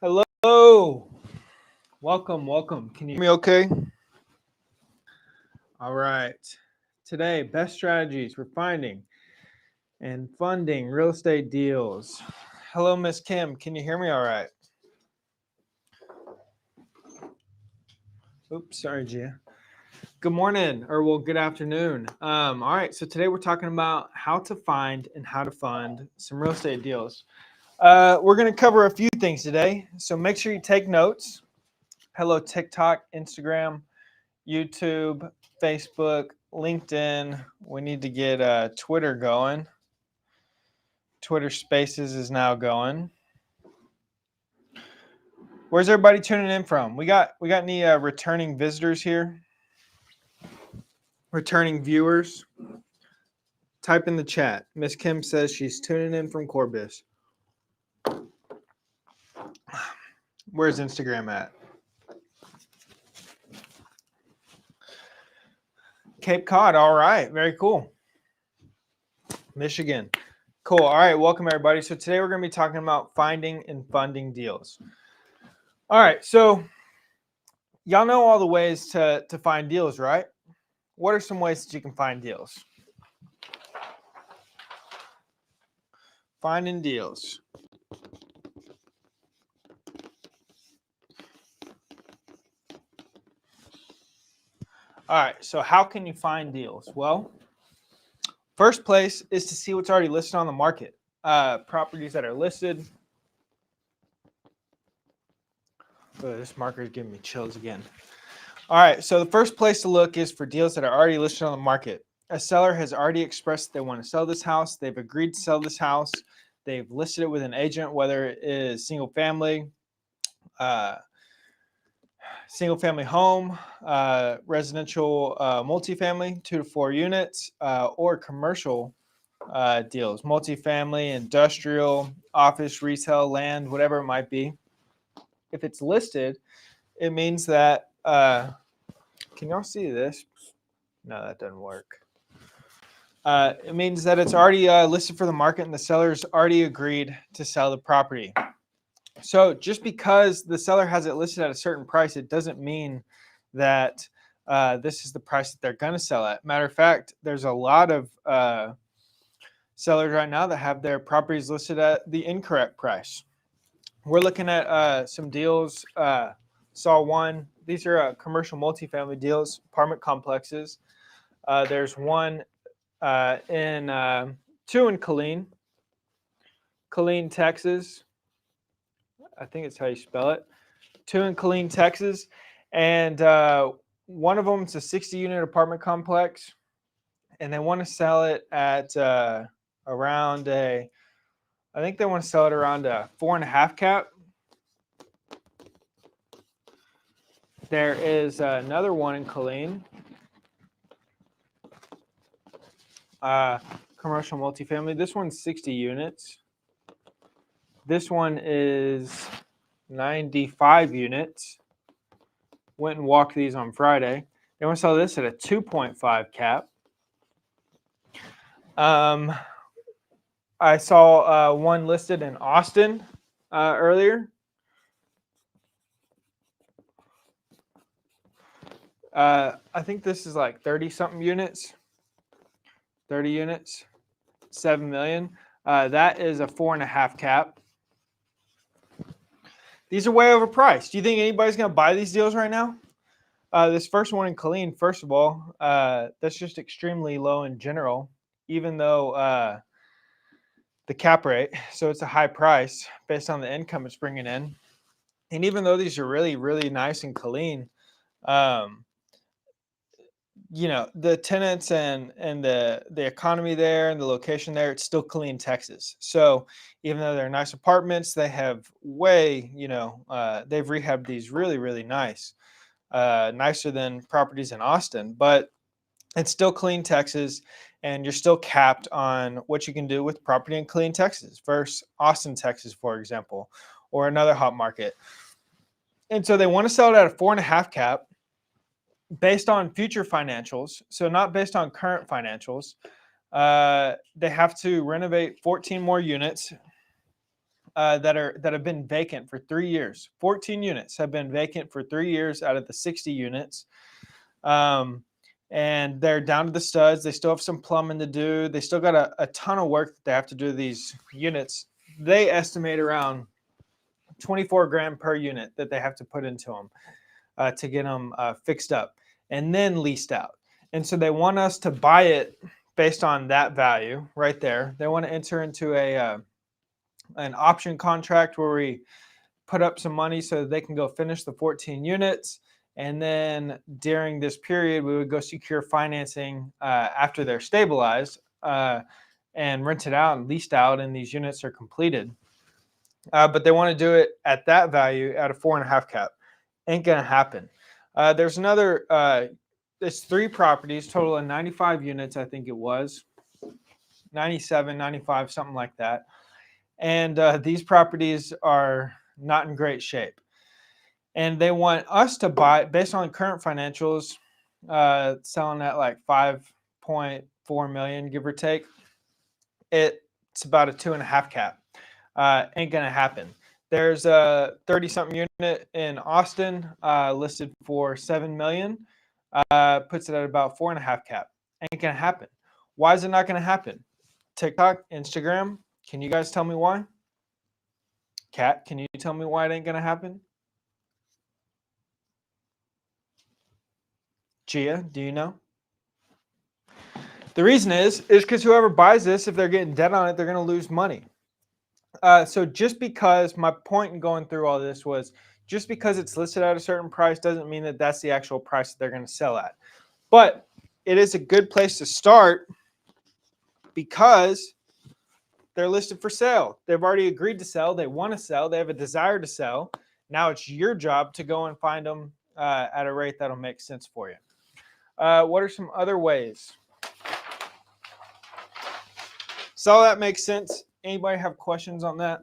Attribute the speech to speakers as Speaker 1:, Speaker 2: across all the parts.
Speaker 1: Hello. Welcome. Can you hear me okay? All right. Today, best strategies for finding and funding real estate deals. Hello, Miss Kim. Can you hear me all right? Oops, sorry, Gia. Good morning, good afternoon. All right, so today we're talking about how to find and how to fund some real estate deals. We're going to cover a few things today, so make sure you take notes. Hello, TikTok, Instagram, YouTube, Facebook, LinkedIn. We need to get Twitter going. Twitter Spaces is now going. Where's everybody tuning in from? We got any returning visitors here? Returning viewers? Type in the chat. Miss Kim says she's tuning in from Corbis. Where's Instagram at? Cape Cod. All right. Very cool. Michigan. Cool. All right. Welcome, everybody. So today we're going to be talking about finding and funding deals. All right. So y'all know all the ways to find deals, right? What are some ways that you can find deals? Finding deals. All right. So how can you find deals? Well, first place is to see what's already listed on the market. Properties that are listed. Oh, this marker is giving me chills again. All right, so the first place to look is for deals that are already listed on the market. A seller has already expressed they want to sell this house. They've agreed to sell this house. They've listed it with an agent, whether it is single family home, residential multifamily, 2 to 4 units, or commercial deals, multifamily, industrial, office, retail, land, whatever it might be. If it's listed, it means that, can y'all see this? No, that doesn't work. It means that it's already listed for the market and the seller's already agreed to sell the property. So just because the seller has it listed at a certain price, it doesn't mean that this is the price that they're going to sell at. Matter of fact, there's a lot of sellers right now that have their properties listed at the incorrect price. We're looking at some deals. Saw one. These are commercial multifamily deals, apartment complexes. There's one two in Killeen, Texas. I think it's how you spell it. 2 in Killeen, Texas, and one of them is a 60-unit apartment complex, and they want to sell it at around a 4.5 cap. There is another one in Killeen, commercial multifamily. This one's 60 units. This one is 95 units. Went and walked these on Friday. They want to sell this at a 2.5 cap. I saw one listed in Austin earlier. I think this is like 30-something units. 30 units, 7 million. That is a 4.5 cap. These are way overpriced. Do you think anybody's going to buy these deals right now? This first one in Killeen, first of all, that's just extremely low in general, even though the cap rate, so it's a high price based on the income it's bringing in. And even though these are really, really nice in Killeen, the tenants and the economy there and the location there, it's still Killeen, Texas. So even though they're nice apartments, they have they've rehabbed these really, really nice, nicer than properties in Austin, but it's still Killeen, Texas, and you're still capped on what you can do with property in Killeen, Texas versus Austin, Texas, for example, or another hot market. And so they want to sell it at a 4.5 cap based on future financials, so not based on current financials. They have to renovate 14 more units. that have been vacant for 3 years. 14 units have been vacant for 3 years out of the 60 units. And they're down to the studs. They still have some plumbing to do. They still got a ton of work that they have to do to these units. They estimate around 24 grand per unit that they have to put into them to get them fixed up and then leased out. And so they want us to buy it based on that value right there. They want to enter into an option contract where we put up some money so that they can go finish the 14 units. And then during this period, we would go secure financing after they're stabilized and rent it out and leased out, and these units are completed. But they want to do it at that value at a 4.5 cap. Ain't gonna happen. There's another. It's 3 properties, total of 95 units, I think it was, 97, 95, something like that. And these properties are not in great shape. And they want us to buy, based on current financials, selling at like 5.4 million, give or take. It's about a 2.5 cap. Ain't gonna happen. There's a 30-something unit in Austin listed for 7 million. Puts it at about 4.5 cap. Ain't gonna happen. Why is it not gonna happen? TikTok, Instagram. Can you guys tell me why? Kat, can you tell me why it ain't gonna happen? Gia, do you know? The reason is because whoever buys this, if they're getting debt on it, they're gonna lose money. So just because, my point in going through all this was, just because it's listed at a certain price doesn't mean that that's the actual price that they're going to sell at. But it is a good place to start because they're listed for sale. They've already agreed to sell. They want to sell. They have a desire to sell. Now it's your job to go and find them at a rate that'll make sense for you. What are some other ways? So all that makes sense. Anybody have questions on that?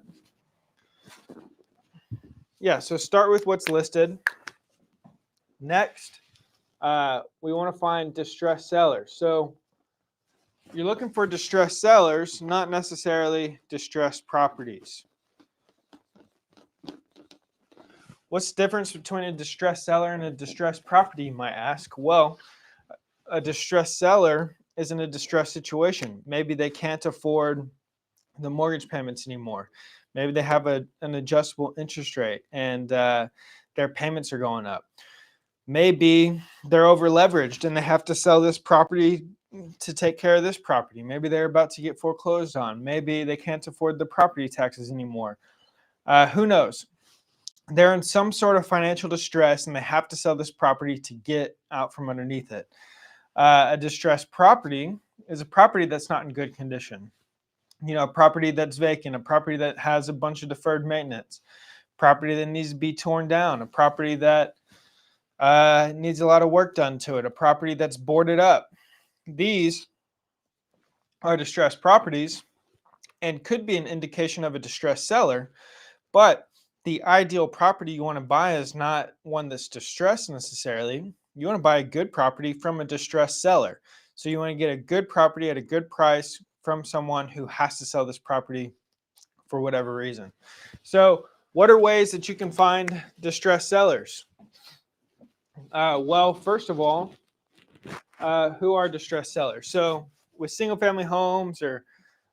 Speaker 1: Yeah, so start with what's listed. Next, we want to find distressed sellers. So you're looking for distressed sellers, not necessarily distressed properties. What's the difference between a distressed seller and a distressed property, you might ask? Well, a distressed seller is in a distressed situation. Maybe they can't afford the mortgage payments anymore. Maybe they have an adjustable interest rate and their payments are going up. Maybe they're over leveraged and they have to sell this property to take care of this property. Maybe they're about to get foreclosed on. Maybe they can't afford the property taxes anymore. Who knows? They're in some sort of financial distress and they have to sell this property to get out from underneath it. A distressed property is a property that's not in good condition. You know, a property that's vacant, a property that has a bunch of deferred maintenance, property that needs to be torn down, a property that needs a lot of work done to it, a property that's boarded up. These are distressed properties and could be an indication of a distressed seller, but the ideal property you want to buy is not one that's distressed necessarily. You want to buy a good property from a distressed seller. So you want to get a good property at a good price from someone who has to sell this property for whatever reason. So what are ways that you can find distressed sellers? Well, first of all, who are distressed sellers? So with single family homes or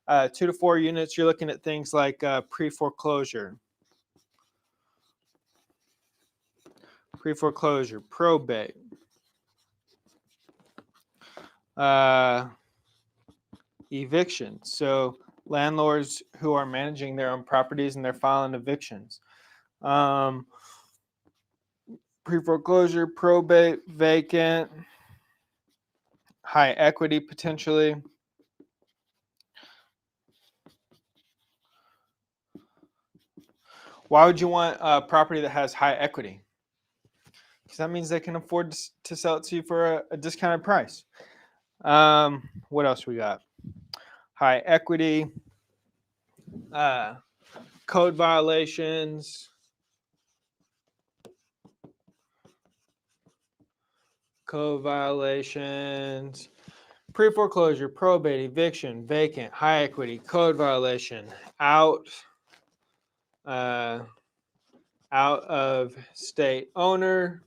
Speaker 1: 2 to 4 units, you're looking at things like pre-foreclosure, probate, eviction. So landlords who are managing their own properties and they're filing evictions. Pre-foreclosure, probate, vacant, high equity potentially. Why would you want a property that has high equity? Because that means they can afford to sell it to you for a discounted price. What else we got? High equity, code violations, pre-foreclosure, probate, eviction, vacant, high equity, code violation, out, out of state owner.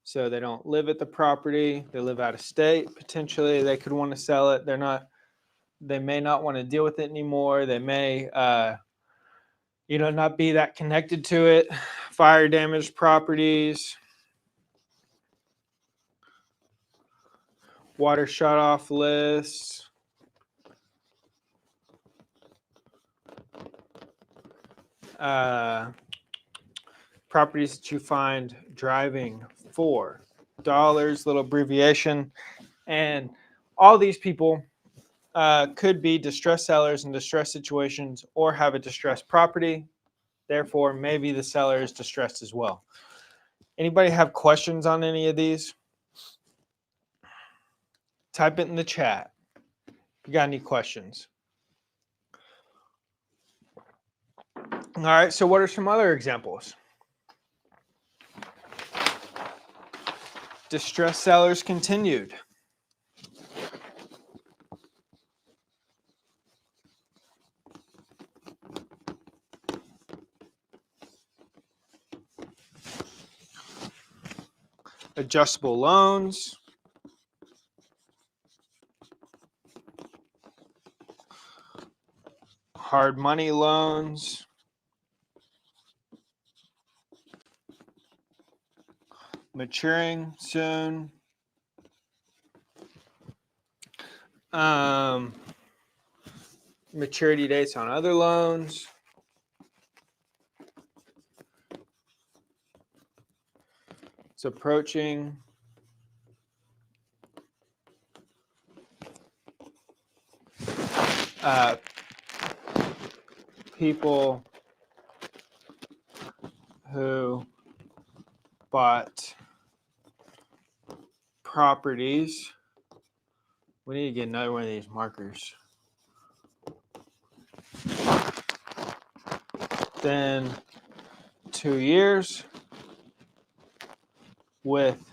Speaker 1: So they don't live at the property. They live out of state. Potentially, they could want to sell it. They may not want to deal with it anymore. They may, not be that connected to it. Fire damaged properties, water shut off lists. Properties that you find driving $4, little abbreviation. And all these people could be distressed sellers in distressed situations or have a distressed property. Therefore, maybe the seller is distressed as well. Anybody have questions on any of these? Type it in the chat if you got any questions. All right, so what are some other examples? Distressed sellers continued. Adjustable loans. Hard money loans. Maturing soon. Maturity dates on other loans. It's approaching. People who bought properties. We need to get another one of these markers. Then 2 years with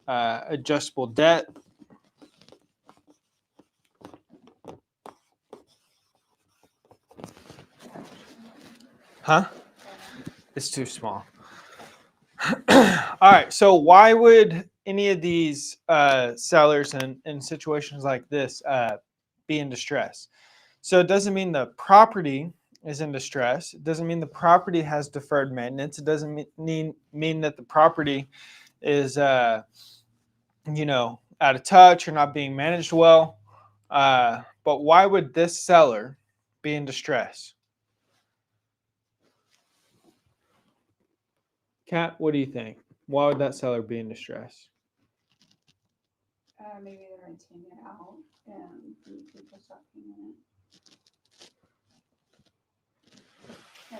Speaker 1: adjustable debt. Huh? It's too small. All right. So why would any of these sellers in situations like this be in distress? So it doesn't mean the property is in distress. It doesn't mean the property has deferred maintenance. It doesn't mean that the property is, out of touch or not being managed well. But why would this seller be in distress? Kat, what do you think? Why would that seller be in distress?
Speaker 2: Maybe they're renting it out and people stop paying it.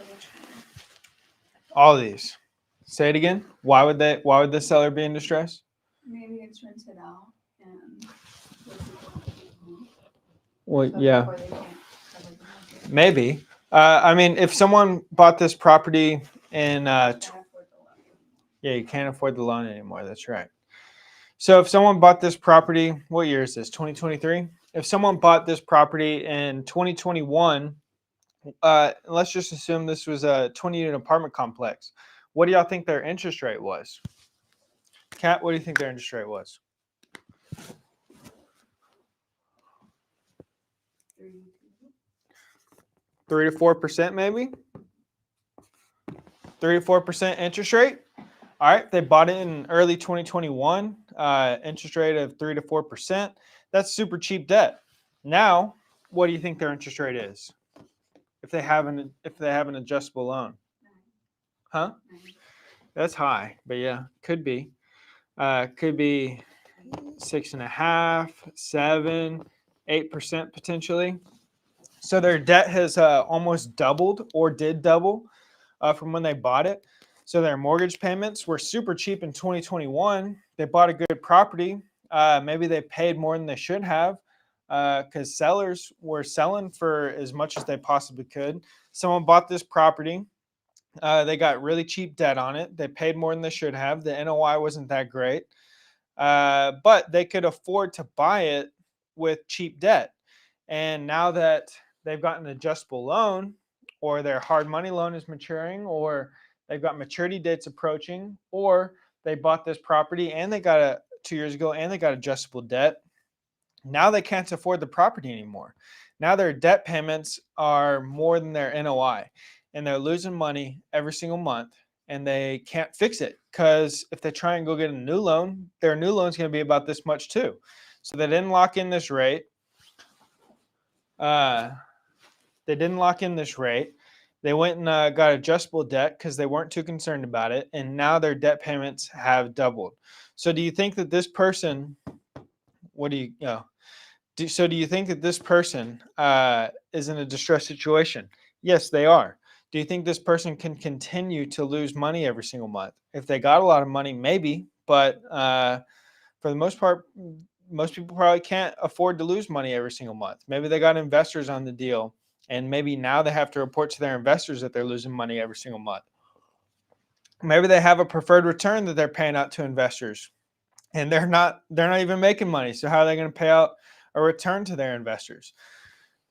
Speaker 1: All these. Say it again. Why would this seller be in distress?
Speaker 2: Maybe it's rented out and
Speaker 1: well, yeah. Maybe. I mean, if someone bought this property in you can't afford the loan anymore. That's right. So if someone bought this property, what year is this? 2023? If someone bought this property in 2021, let's just assume this was a 20-unit apartment complex. What do y'all think their interest rate was? Kat, what do you think their interest rate was? 3 to 4%, maybe? 3 to 4% interest rate. All right, they bought it in early 2021, interest rate of 3 to 4%. That's super cheap debt. Now, what do you think their interest rate is? If they have an adjustable loan? Huh? That's high, but yeah, could be. Could be 6.5%, 7%, 8% potentially. So their debt has almost doubled or did double from when they bought it. So their mortgage payments were super cheap in 2021. They bought a good property. Maybe they paid more than they should have because sellers were selling for as much as they possibly could. Someone bought this property. They got really cheap debt on it. They paid more than they should have. The NOI wasn't that great. But they could afford to buy it with cheap debt. And now that they've got an adjustable loan or their hard money loan is maturing, or they've got maturity dates approaching, or they bought this property and they got 2 years ago and they got adjustable debt. Now they can't afford the property anymore. Now their debt payments are more than their NOI, and they're losing money every single month, and they can't fix it because if they try and go get a new loan, their new loan is going to be about this much too. So they didn't lock in this rate. They went and got adjustable debt because they weren't too concerned about it, and now their debt payments have doubled. So do you think that this person? What do you? Do you think that this person is in a distressed situation? Yes, they are. Do you think this person can continue to lose money every single month? If they got a lot of money, maybe, but for the most part, most people probably can't afford to lose money every single month. Maybe they got investors on the deal, and maybe now they have to report to their investors that they're losing money every single month. Maybe they have a preferred return that they're paying out to investors, and they're not even making money. So how are they going to pay out a return to their investors?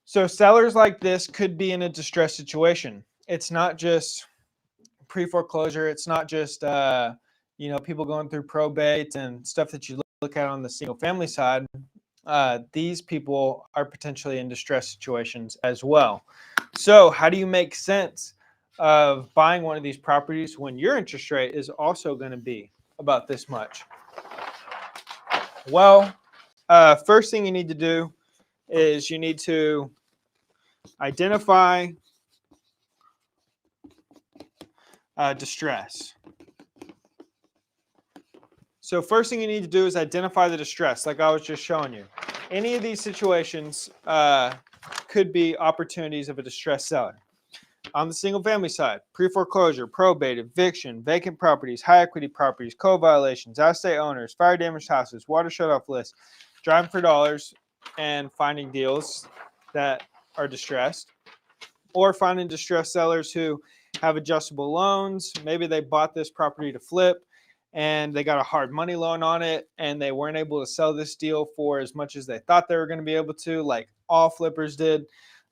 Speaker 1: So sellers like this could be in a distressed situation. It's not just pre-foreclosure. It's not just people going through probate and stuff that you look at on the single family side. These people are potentially in distressed situations as well. So how do you make sense of buying one of these properties when your interest rate is also going to be about this much? Well, first thing you need to do is you need to identify distress. So first thing you need to do is identify the distress, like I was just showing you. Any of these situations could be opportunities of a distressed seller. On the single family side, pre-foreclosure, probate, eviction, vacant properties, high equity properties, code violations, out-of-state owners, fire damaged houses, water shut-off lists, driving for dollars, and finding deals that are distressed, or finding distressed sellers who have adjustable loans. Maybe they bought this property to flip and they got a hard money loan on it and they weren't able to sell this deal for as much as they thought they were going to be able to, like all flippers did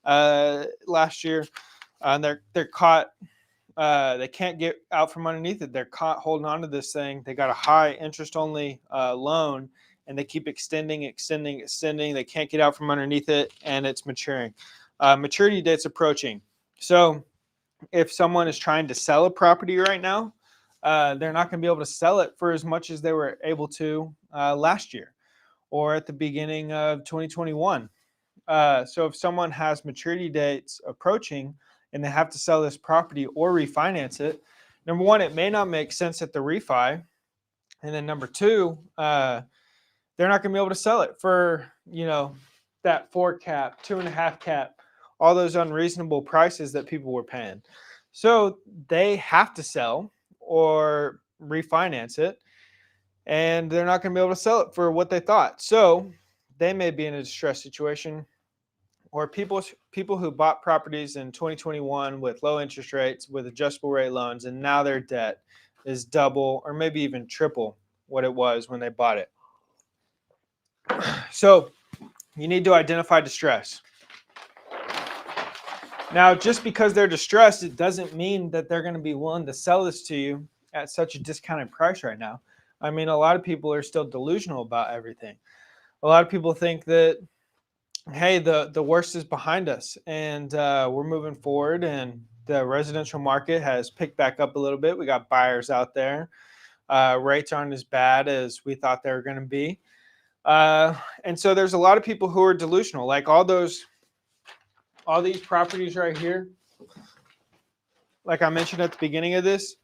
Speaker 1: last year. And they're caught. They can't get out from underneath it. They're caught holding on to this thing. They got a high interest only loan, and they keep extending. They can't get out from underneath it, and it's maturing. Maturity date's approaching. So if someone is trying to sell a property right now, they're not going to be able to sell it for as much as they were able to last year or at the beginning of 2021. So if someone has maturity dates approaching and they have to sell this property or refinance it, number one, it may not make sense at the refi. And then number two, they're not going to be able to sell it for, that 4 cap, 2.5 cap, all those unreasonable prices that people were paying. So they have to sell or refinance it, and they're not going to be able to sell it for what they thought. So they may be in a distressed situation. Or people who bought properties in 2021 with low interest rates, with adjustable rate loans, and now their debt is double or maybe even triple what it was when they bought it. So you need to identify distress. Now, just because they're distressed, it doesn't mean that they're going to be willing to sell this to you at such a discounted price right now. I mean, a lot of people are still delusional about everything. A lot of people think that, hey, the worst is behind us and we're moving forward and the residential market has picked back up a little bit. We got buyers out there. Rates aren't as bad as we thought they were going to be. And so there's a lot of people who are delusional, like all these properties right here. Like I mentioned at the beginning of this,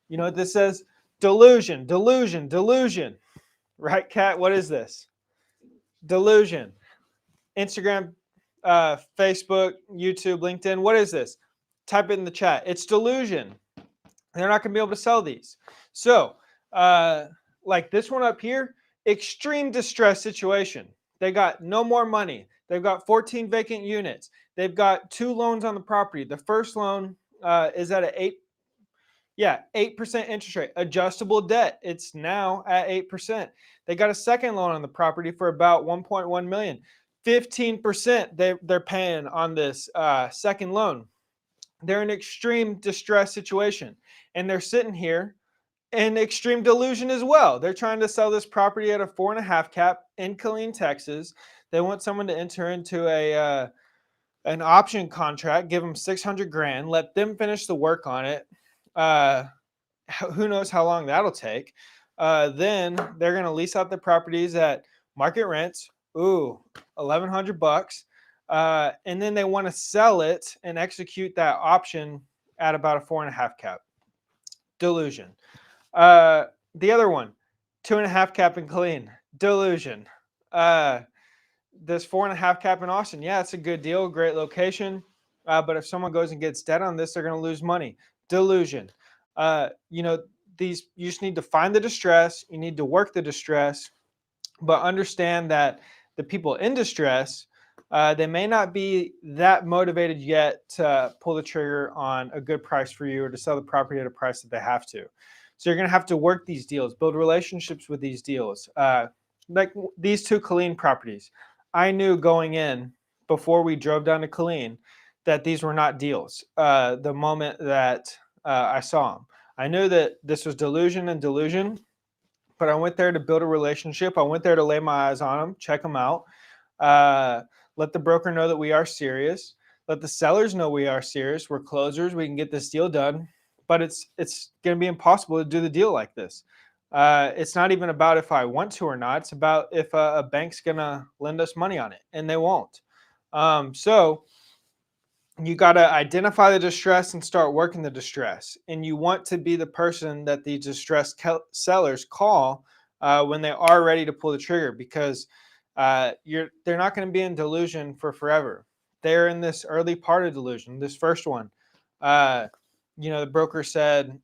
Speaker 1: you know what this says? Delusion, delusion, delusion. Right, Kat? What is this? Delusion. Instagram, Facebook, YouTube, LinkedIn. What is this? Type it in the chat. It's delusion. They're not going to be able to sell these. So, like this one up here, extreme distress situation. They got no more money. They've got 14 vacant units. They've got 2 loans on the property. The first loan is at an 8% interest rate. Adjustable debt. It's now at 8%. They got a second loan on the property for about $1.1 million. 15% they're paying on this second loan. They're in extreme distress situation, and they're sitting here in extreme delusion as well. They're trying to sell this property at a 4.5 cap in Killeen, Texas. They want someone to enter into an option contract, give them 600 grand, let them finish the work on it. Uh, who knows how long that'll take? Then they're going to lease out the properties at market rents. Ooh, $1,100. And then they want to sell it and execute that option at about a 4.5 cap. Delusion. The other one, 2.5 cap and clean. Delusion. This 4.5 cap in Austin, yeah, it's a good deal, great location. But if someone goes and gets debt on this, they're going to lose money. Delusion. You know, these, you just need to find the distress. You need to work the distress, but understand that the people in distress, they may not be that motivated yet to pull the trigger on a good price for you or to sell the property at a price that they have to. So you're going to have to work these deals, build relationships with these deals. Like these 2 Killeen properties, I knew going in before we drove down to Killeen that these were not deals. The moment that I saw them, I knew that this was delusion and delusion, but I went there to build a relationship. I went there to lay my eyes on them, check them out, let the broker know that we are serious, let the sellers know we are serious. We're closers. We can get this deal done, but it's going to be impossible to do the deal like this. It's not even about if I want to or not. It's about if a bank's going to lend us money on it, and they won't. So you got to identify the distress and start working the distress. And you want to be the person that the distressed sellers call when they are ready to pull the trigger, because they're not going to be in delusion for forever. They're in this early part of delusion. This first one, the broker said,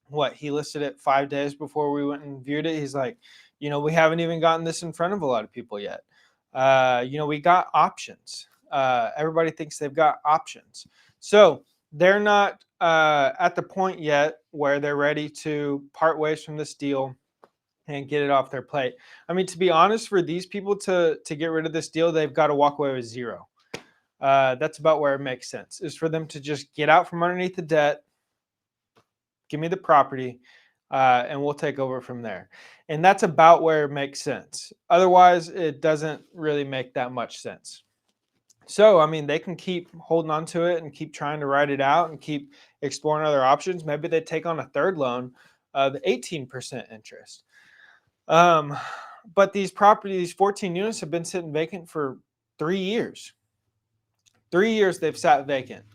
Speaker 1: what, he listed it 5 days before we went and viewed it. He's like, we haven't even gotten this in front of a lot of people yet. We got options. Everybody thinks they've got options. So they're not at the point yet where they're ready to part ways from this deal and get it off their plate. I mean, to be honest, for these people to get rid of this deal, they've got to walk away with zero. That's about where it makes sense, is for them to just get out from underneath the debt, give me the property, and we'll take over from there. And that's about where it makes sense. Otherwise, it doesn't really make that much sense. So, I mean, they can keep holding on to it and keep trying to ride it out and keep exploring other options. Maybe they take on a third loan of 18% interest. But these properties, 14 units, have been sitting vacant for 3 years. 3 years they've sat vacant.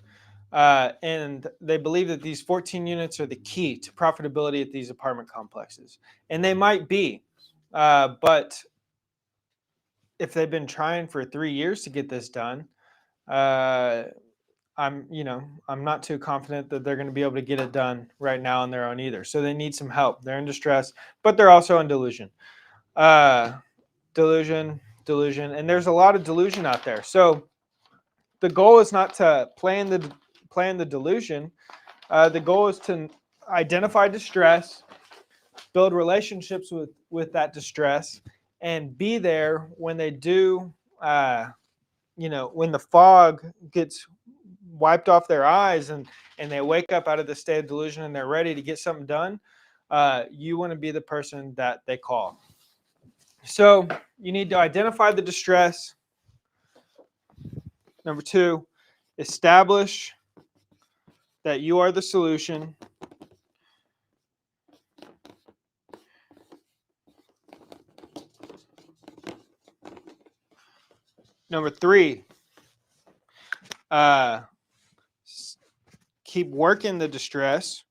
Speaker 1: And they believe that these 14 units are the key to profitability at these apartment complexes. And they might be. But if they've been trying for 3 years to get this done, I'm not too confident that they're going to be able to get it done right now on their own either. So they need some help. They're in distress, but they're also in delusion. Delusion, and there's a lot of delusion out there. So the goal is not to play in the delusion. The goal is to identify distress, build relationships with that distress, and be there when they do. When the fog gets wiped off their eyes and they wake up out of the state of delusion and they're ready to get something done, you want to be the person that they call. So you need to identify the distress. Number 2, establish that you are the solution. Number 3, keep working the distress.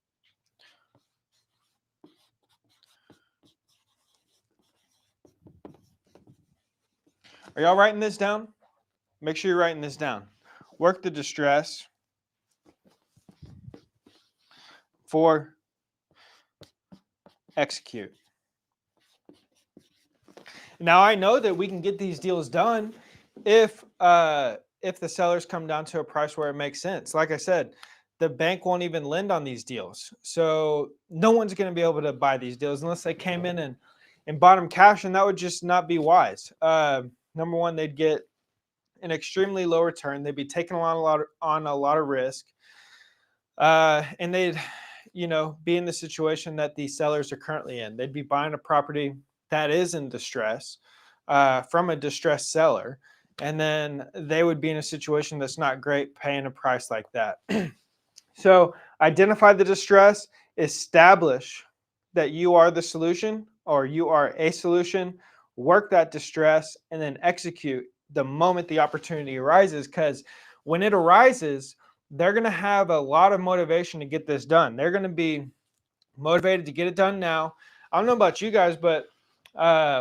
Speaker 1: Are y'all writing this down? Make sure you're writing this down. Work the distress. 4, execute. Now, I know that we can get these deals done if the sellers come down to a price where it makes sense. Like I said, the bank won't even lend on these deals. So no one's going to be able to buy these deals unless they came in and bought them cash, and that would just not be wise. Number one, they'd get an extremely low return. They'd be taking on a lot of risk. And they'd, be in the situation that these sellers are currently in. They'd be buying a property that is in distress from a distressed seller, and then they would be in a situation that's not great paying a price like that. So identify the distress, establish that you are the solution or you are a solution, work that distress, and then execute the moment the opportunity arises. Because when it arises, they're going to have a lot of motivation to get this done. They're going to be motivated to get it done now. I don't know about you guys, but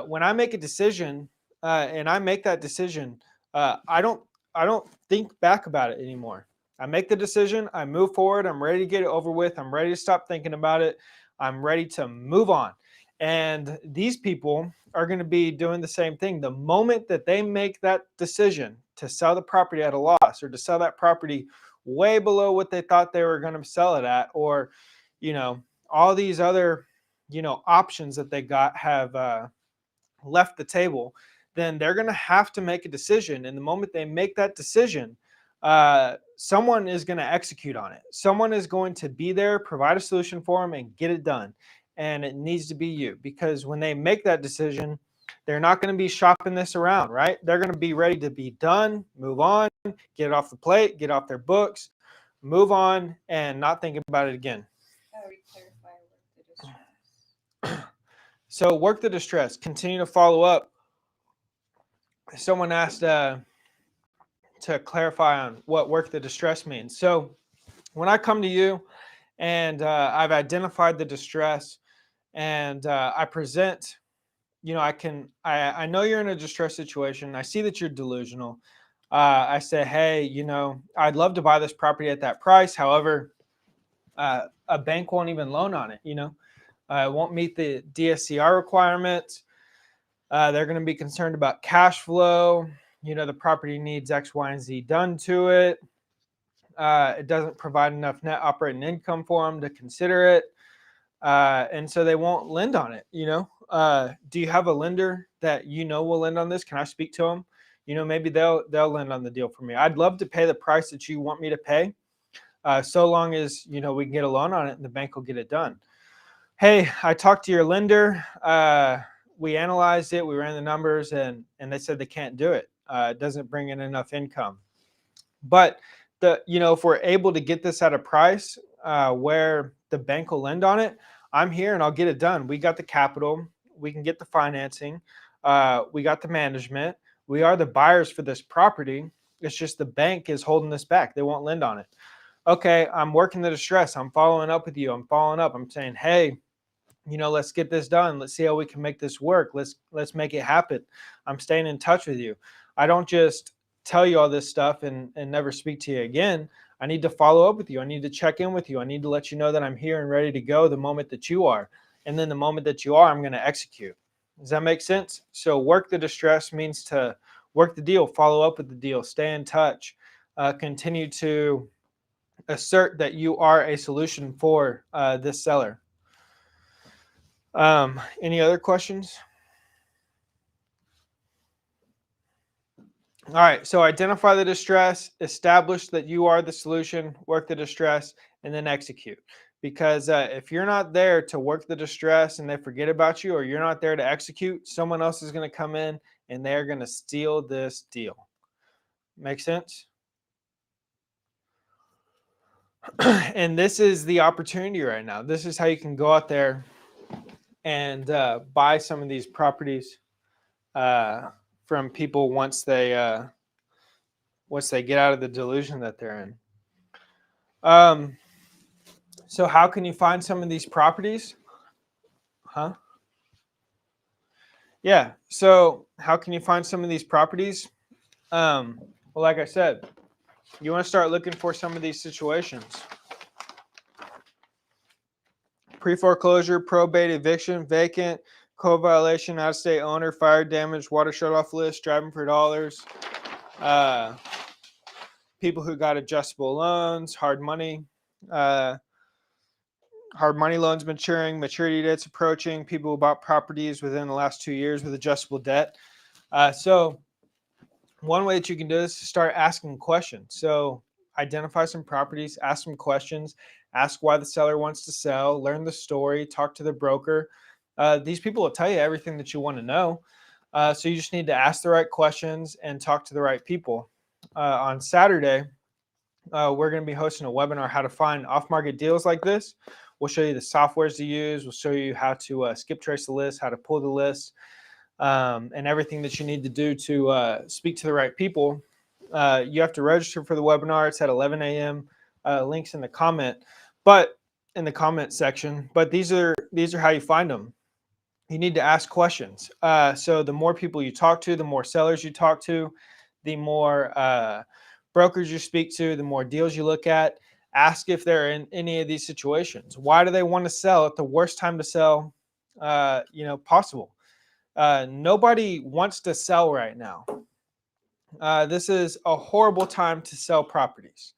Speaker 1: when I make a decision and I make that decision, I don't think back about it anymore. I make the decision, I move forward, I'm ready to get it over with, I'm ready to stop thinking about it, I'm ready to move on. And these people are going to be doing the same thing. The moment that they make that decision to sell the property at a loss or to sell that property way below what they thought they were going to sell it at, or, you know, all these other, options that they got have left the table, then they're going to have to make a decision. And the moment they make that decision, someone is going to execute on it. Someone is going to be there, provide a solution for them, and get it done. And it needs to be you, because when they make that decision, they're not going to be shopping this around, right? They're going to be ready to be done, move on, get it off the plate, get off their books, move on, and not think about it again.
Speaker 2: Clarify with the distress.
Speaker 1: So work the distress, continue to follow up. Someone asked to clarify on what work the distress means. So when I come to you and I've identified the distress and I present, I know you're in a distress situation. I see that you're delusional. I say, hey, I'd love to buy this property at that price. However, a bank won't even loan on it. It won't meet the DSCR requirements. They're going to be concerned about cash flow. The property needs X, Y, and Z done to it. It doesn't provide enough net operating income for them to consider it. And so they won't lend on it. Do you have a lender that will lend on this? Can I speak to them? Maybe they'll lend on the deal for me. I'd love to pay the price that you want me to pay, so long as we can get a loan on it and the bank will get it done. Hey, I talked to your lender. We analyzed it. We ran the numbers, and they said they can't do it. It doesn't bring in enough income. But if we're able to get this at a price where the bank will lend on it, I'm here and I'll get it done. We got the capital. We can get the financing. We got the management. We are the buyers for this property. It's just the bank is holding this back. They won't lend on it. Okay, I'm working the distress. I'm following up with you. I'm following up. I'm saying, hey, let's get this done. Let's see how we can make this work. Let's make it happen. I'm staying in touch with you. I don't just tell you all this stuff and never speak to you again. I need to follow up with you. I need to check in with you. I need to let you know that I'm here and ready to go the moment that you are. And then the moment that you are, I'm going to execute. Does that make sense? So work the distress means to work the deal, follow up with the deal, stay in touch, continue to assert that you are a solution for this seller. Any other questions? All right, so identify the distress, establish that you are the solution, work the distress, and then execute. Because if you're not there to work the distress and they forget about you, or you're not there to execute, someone else is going to come in and they're going to steal this deal. Make sense? And this is the opportunity right now. This is how you can go out there and buy some of these properties from people once they get out of the delusion that they're in. So how can you find some of these properties? Yeah. So how can you find some of these properties? Well, like I said, you want to start looking for some of these situations. Pre-foreclosure, probate, eviction, vacant, code violation, out-of-state owner, fire damage, water shut-off list, driving for dollars, people who got adjustable loans, hard money loans maturing, maturity dates approaching, people who bought properties within the last 2 years with adjustable debt. So one way that you can do this is start asking questions. So identify some properties, ask some questions, ask why the seller wants to sell, learn the story, talk to the broker. These people will tell you everything that you want to know. So you just need to ask the right questions and talk to the right people. On Saturday, we're going to be hosting a webinar, how to find off-market deals like this. We'll show you the softwares to use. We'll show you how to skip trace the list, how to pull the list, and everything that you need to do to speak to the right people. You have to register for the webinar. It's at 11 a.m. Links in the comment, in the comment section. But these are how you find them. You need to ask questions. So the more people you talk to, the more sellers you talk to, the more brokers you speak to, the more deals you look at. Ask if they're in any of these situations. Why do they want to sell at the worst time to sell possible? Nobody wants to sell right now. This is a horrible time to sell properties.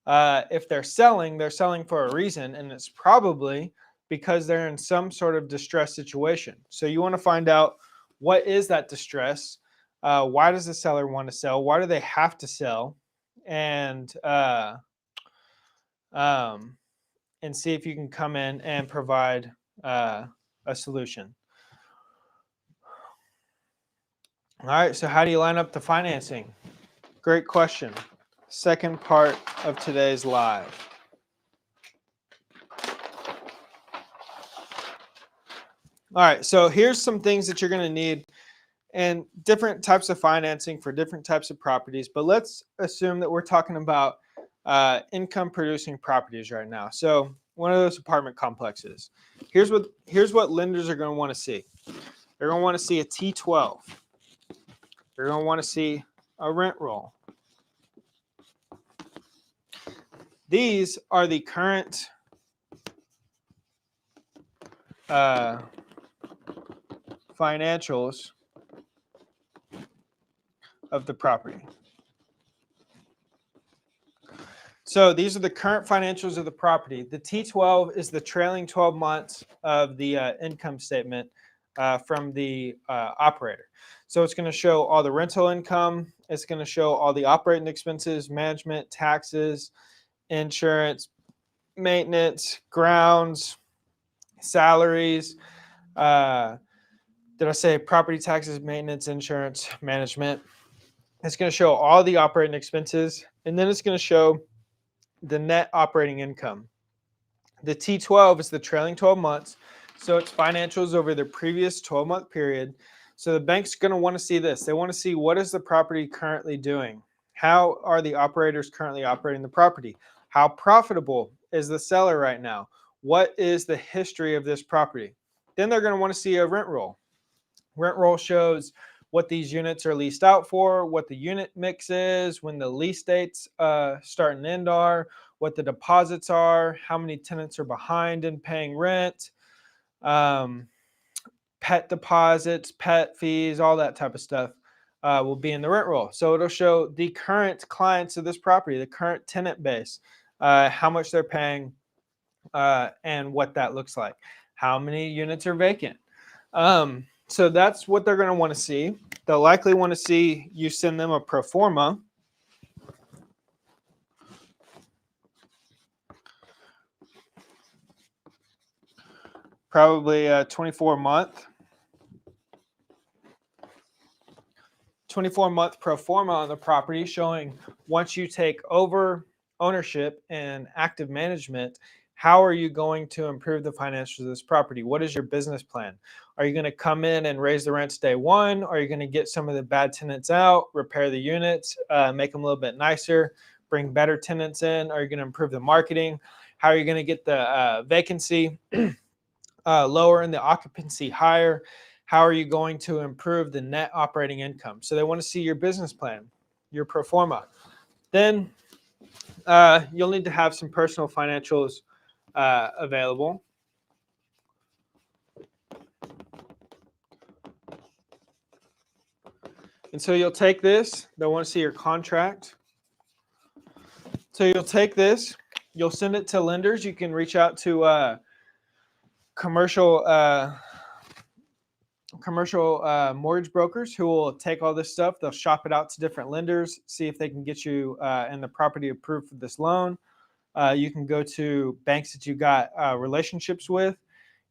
Speaker 1: If they're selling for a reason, and it's probably because they're in some sort of distress situation. So you want to find out, what is that distress? Why does the seller want to sell? Why do they have to sell? And see if you can come in and provide a solution. All right, so how do you line up the financing? Great question. Second part of today's live. All right, so here's some things that you're going to need and different types of financing for different types of properties. But let's assume that we're talking about income producing properties right now. So one of those apartment complexes. Here's what lenders are going to want to see. They're going to want to see a T12. They're going to want to see a rent roll. These are the current financials of the property. So these are the current financials of the property. The T12 is the trailing 12 months of the income statement from the operator. So it's going to show all the rental income. It's going to show all the operating expenses, management, taxes, insurance, maintenance, grounds, salaries. Did I say property taxes, maintenance, insurance, management? It's going to show all the operating expenses, and then it's going to show the net operating income. The T12 is the trailing 12 months, so it's financials over the previous 12-month period. So the bank's going to want to see this. They want to see, what is the property currently doing? How are the operators currently operating the property? How profitable is the seller right now? What is the history of this property? Then they're going to want to see a rent roll. Rent roll shows what these units are leased out for, what the unit mix is, when the lease dates start and end are, what the deposits are, how many tenants are behind in paying rent, pet deposits, pet fees, all that type of stuff will be in the rent roll. So it'll show the current clients of this property, the current tenant base, how much they're paying, and what that looks like. How many units are vacant? So that's what they're going to want to see. They'll likely want to see you send them a pro forma. Probably a 24-month pro forma on the property, showing once you take over ownership and active management, how are you going to improve the financials of this property? What is your business plan? Are you going to come in and raise the rents day one? Are you going to get some of the bad tenants out, repair the units, make them a little bit nicer, bring better tenants in? Are you going to improve the marketing? How are you going to get the vacancy lower and the occupancy higher? How are you going to improve the net operating income? So they want to see your business plan, your pro forma. Then you'll need to have some personal financials available. And so you'll take this. They'll want to see your contract. So you'll take this. You'll send it to lenders. You can reach out to commercial commercial mortgage brokers who will take all this stuff. They'll shop it out to different lenders, see if they can get you and the property approved for this loan. You can go to banks that you got relationships with.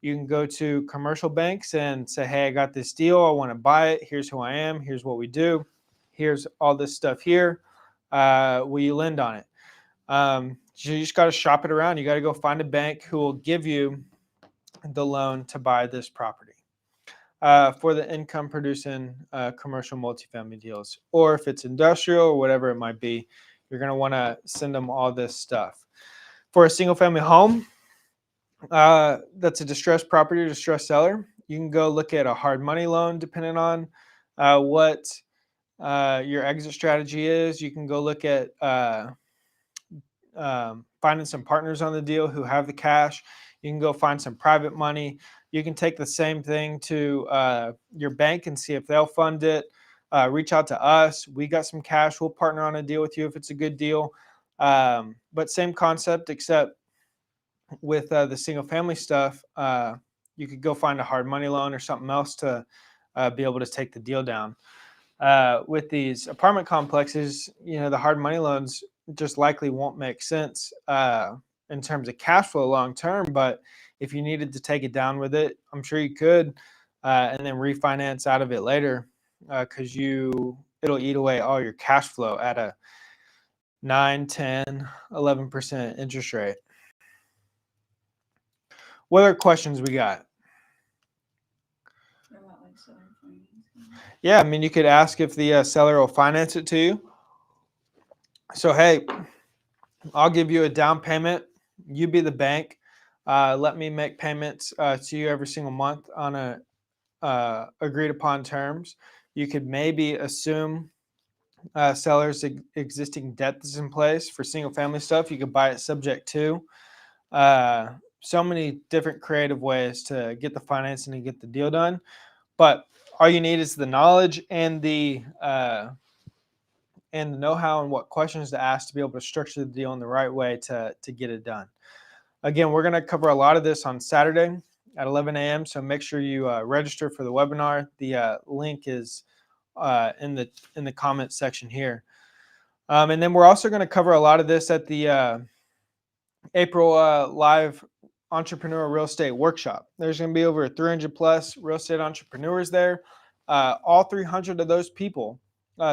Speaker 1: You can go to commercial banks and say, hey, I got this deal. I want to buy it. Here's who I am. Here's what we do. Here's all this stuff here. Will you lend on it? So you just got to shop it around. You got to go find a bank who will give you the loan to buy this property for the income producing commercial multifamily deals. Or if it's industrial or whatever it might be, you're going to want to send them all this stuff. For a single family home, that's a distressed property or distressed seller, you can go look at a hard money loan depending on what your exit strategy is. You can go look at finding some partners on the deal who have the cash. You can go find some private money. You can take the same thing to your bank and see if they'll fund it. Reach out to us. We got some cash. We'll partner on a deal with you if it's a good deal. But same concept, except with the single family stuff, you could go find a hard money loan or something else to be able to take the deal down. With these apartment complexes, the hard money loans just likely won't make sense in terms of cash flow long term. But if you needed to take it down with it, I'm sure you could, and then refinance out of it later, because it'll eat away all your cash flow at a 9, 10, 11% interest rate. What other questions we got? Yeah, I mean, you could ask if the seller will finance it to you. So, hey, I'll give you a down payment. You be the bank. Let me make payments to you every single month on a agreed upon terms. You could maybe assume seller's existing debt that's in place for single family stuff. You could buy it subject to. So many different creative ways to get the financing and get the deal done. But all you need is the knowledge and the know-how and what questions to ask to be able to structure the deal in the right way to get it done. Again, we're going to cover a lot of this on Saturday at 11 a.m. So make sure you register for the webinar. The link is in the comment section here. And then we're also going to cover a lot of this at the April live entrepreneur real estate workshop. There's going to be over 300 plus real estate entrepreneurs there. All 300 of those people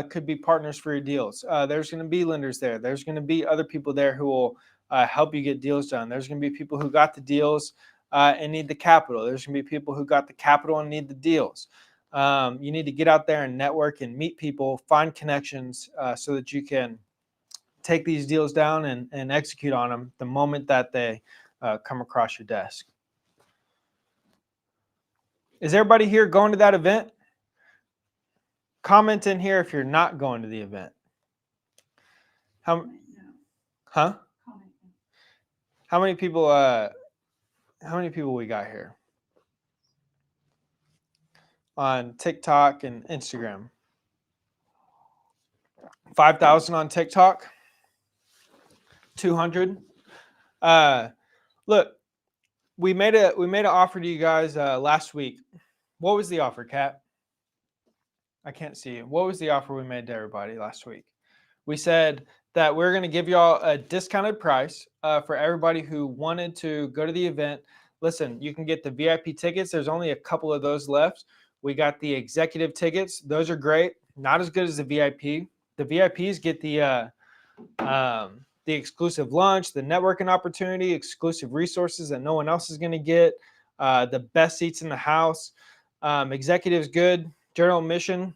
Speaker 1: could be partners for your deals. There's going to be lenders there. There's going to be other people there who will help you get deals done. There's going to be people who got the deals and need the capital. There's going to be people who got the capital and need the deals. You need to get out there and network and meet people, find connections so that you can take these deals down and execute on them the moment that they come across your desk. Is everybody here going to that event? Comment in here if you're not going to the event. How many people we got here on TikTok and Instagram? 5,000 on TikTok. 200. Look, we made an offer to you guys last week. What was the offer, Kat? I can't see you. What was the offer we made to everybody last week? We said that we're going to give y'all a discounted price for everybody who wanted to go to the event. Listen, you can get the VIP tickets. There's only a couple of those left. We got the executive tickets. Those are great. Not as good as the VIP. The VIPs get the exclusive lunch, the networking opportunity, exclusive resources that no one else is going to get, the best seats in the house. Executive's good. General admission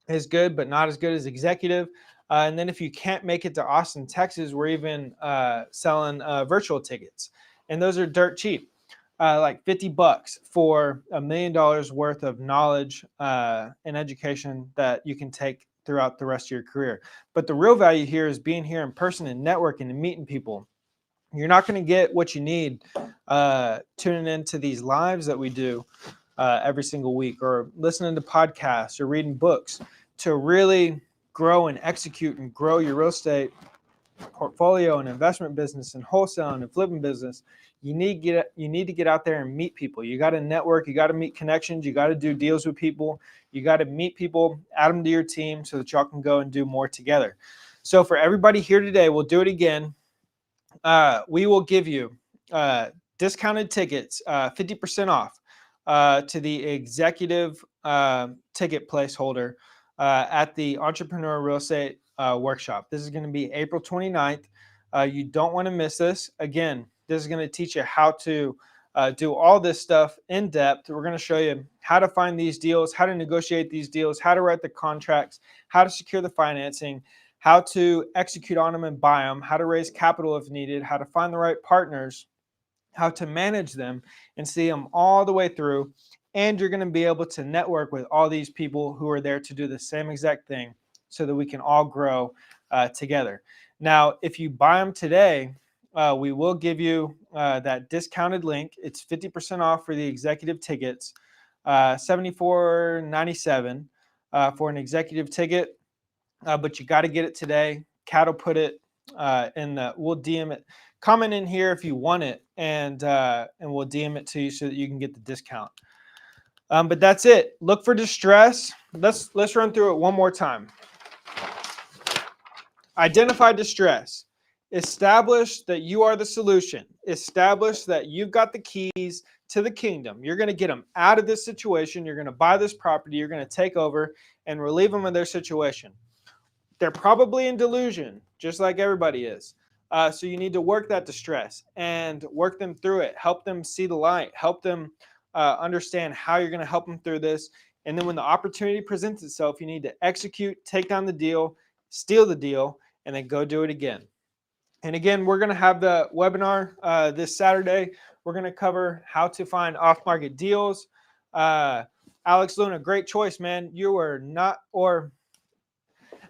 Speaker 1: is good, but not as good as executive. And then if you can't make it to Austin, Texas, we're even selling virtual tickets. And those are dirt cheap, like $50 for $1 million worth of knowledge and education that you can take throughout the rest of your career. But the real value here is being here in person and networking and meeting people. You're not going to get what you need tuning into these lives that we do every single week, or listening to podcasts or reading books to really grow and execute and grow your real estate portfolio and investment business and wholesaling and flipping business, you need to get out there and meet people. You got to network, you got to meet connections, you got to do deals with people, you got to meet people, add them to your team so that y'all can go and do more together. So for everybody here today, we'll do it again. We will give you discounted tickets, 50% off to the executive ticket placeholder at the Entrepreneur Real Estate Workshop. This is going to be April 29th. You don't want to miss this. Again, this is going to teach you how to do all this stuff in depth. We're going to show you how to find these deals, how to negotiate these deals, how to write the contracts, how to secure the financing, how to execute on them and buy them, how to raise capital if needed, how to find the right partners, how to manage them and see them all the way through. And you're going to be able to network with all these people who are there to do the same exact thing so that we can all grow together. Now, if you buy them today, we will give you that discounted link. It's 50% off for the executive tickets, $74.97 for an executive ticket. But you got to get it today. Kat will put it in the, we'll DM it. Comment in here if you want it, and we'll DM it to you so that you can get the discount. But that's it. Look for distress. Let's run through it one more time. Identify distress. Establish that you are the solution. Establish that you've got the keys to the kingdom. You're going to get them out of this situation. You're going to buy this property. You're going to take over and relieve them of their situation. They're probably in delusion, just like everybody is. So you need to work that distress and work them through it. Help them see the light. Help them understand how you're going to help them through this. And then when the opportunity presents itself, you need to execute, take down the deal, steal the deal, and then go do it again. And again, we're going to have the webinar this Saturday. We're going to cover how to find off-market deals. Alex Luna, great choice, man. You are not, or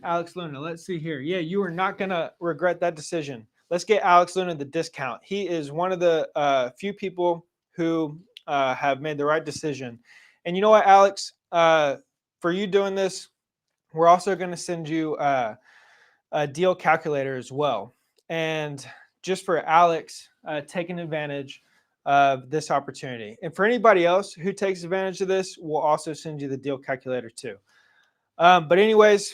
Speaker 1: Alex Luna, let's see here. Yeah, you are not going to regret that decision. Let's get Alex Luna the discount. He is one of the few people who have made the right decision. And you know what, Alex? For you doing this, we're also going to send you a deal calculator as well. And just for Alex taking advantage of this opportunity. And for anybody else who takes advantage of this, we'll also send you the deal calculator too. But anyways,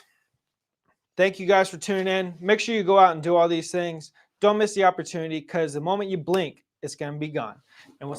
Speaker 1: thank you guys for tuning in. Make sure you go out and do all these things. Don't miss the opportunity, because the moment you blink, it's going to be gone. And we'll